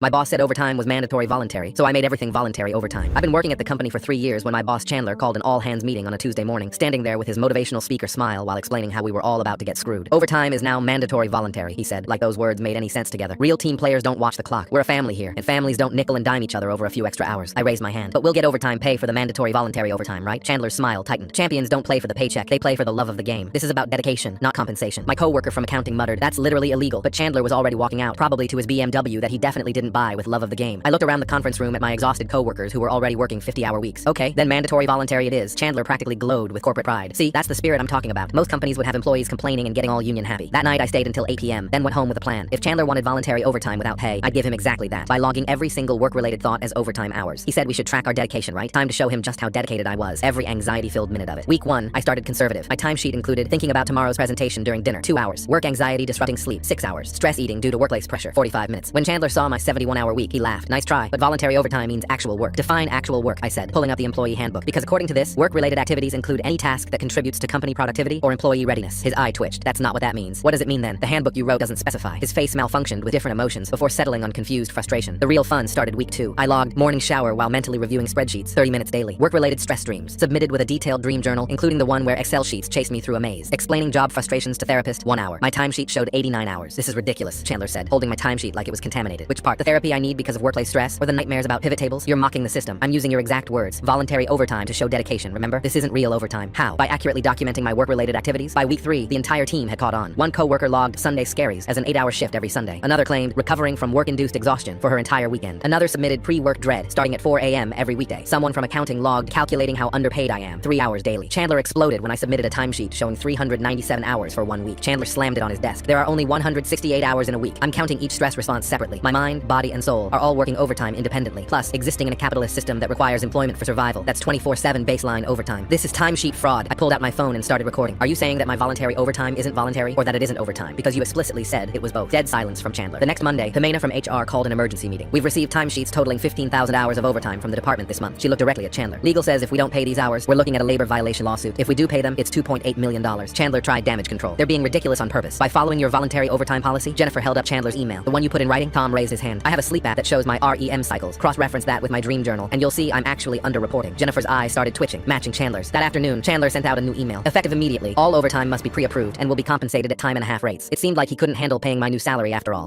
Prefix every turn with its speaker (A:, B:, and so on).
A: My boss said overtime was mandatory voluntary, so I made everything voluntary overtime. I've been working at the company for 3 years when my boss Chandler called an all-hands meeting on a Tuesday morning, standing there with his motivational speaker smile while explaining how we were all about to get screwed. Overtime is now mandatory voluntary, he said, like those words made any sense together. Real team players don't watch the clock. We're a family here, and families don't nickel and dime each other over a few extra hours. I raised my hand. But we'll get overtime pay for the mandatory voluntary overtime, right? Chandler's smile tightened. Champions don't play for the paycheck, they play for the love of the game. This is about dedication, not compensation. My coworker from accounting muttered, that's literally illegal, but Chandler was already walking out, probably to his BMW that he definitely didn't buy with love of the game. I looked around the conference room at my exhausted coworkers who were already working 50-hour weeks. Okay, then mandatory voluntary it is. Chandler practically glowed with corporate pride. See, that's the spirit I'm talking about. Most companies would have employees complaining and getting all union happy. That night I stayed until 8 p.m., then went home with a plan. If Chandler wanted voluntary overtime without pay, I'd give him exactly that, by logging every single work-related thought as overtime hours. He said we should track our dedication, right? Time to show him just how dedicated I was. Every anxiety-filled minute of it. Week 1, I started conservative. My timesheet included thinking about tomorrow's presentation during dinner, 2 hours. Work anxiety disrupting sleep, 6 hours. Stress eating due to workplace pressure, 45 minutes. When Chandler saw my 71-hour week, he laughed. Nice try, but voluntary overtime means actual work. Define actual work, I said, pulling up the employee handbook. Because according to this, work-related activities include any task that contributes to company productivity or employee readiness. His eye twitched. That's not what that means. What does it mean then? The handbook you wrote doesn't specify. His face malfunctioned with different emotions before settling on confused frustration. The real fun started week 2. I logged morning shower while mentally reviewing spreadsheets, 30 minutes daily. Work-related stress dreams, submitted with a detailed dream journal, including the one where Excel sheets chased me through a maze. Explaining job frustrations to therapist, 1 hour. My timesheet showed 89 hours. This is ridiculous, Chandler said, holding my timesheet like it was contaminated. Which part? The therapy I need because of workplace stress, or the nightmares about pivot tables? You're mocking the system. I'm using your exact words. Voluntary overtime to show dedication, remember? This isn't real overtime. How? By accurately documenting my work-related activities? By week 3, the entire team had caught on. One coworker logged Sunday scaries as an 8-hour shift every Sunday. Another claimed recovering from work-induced exhaustion for her entire weekend. Another submitted pre-work dread starting at 4 a.m. every weekday. Someone from accounting logged calculating how underpaid I am, 3 hours daily. Chandler exploded when I submitted a timesheet showing 397 hours for 1 week. Chandler slammed it on his desk. There are only 168 hours in a week. I'm counting each stress response separately. My mind, body, and soul are all working overtime independently. Plus, existing in a capitalist system that requires employment for survival. That's 24/7 baseline overtime. This is timesheet fraud. I pulled out my phone and started recording. Are you saying that my voluntary overtime isn't voluntary, or that it isn't overtime? Because you explicitly said it was both. Dead silence from Chandler. The next Monday, Jimena from HR called an emergency meeting. We've received timesheets totaling 15,000 hours of overtime from the department this month. She looked directly at Chandler. Legal says if we don't pay these hours, we're looking at a labor violation lawsuit. If we do pay them, it's $2.8 million. Chandler tried damage control. They're being ridiculous on purpose. By following your voluntary overtime policy, Jennifer held up Chandler's email. The one you put in writing? Tom raised his hand. I have a sleep app that shows my REM cycles. Cross-reference that with my dream journal, and you'll see I'm actually underreporting. Jennifer's eyes started twitching, matching Chandler's. That afternoon, Chandler sent out a new email. Effective immediately, all overtime must be pre-approved and will be compensated at time and a half rates. It seemed like he couldn't handle paying my new salary after all.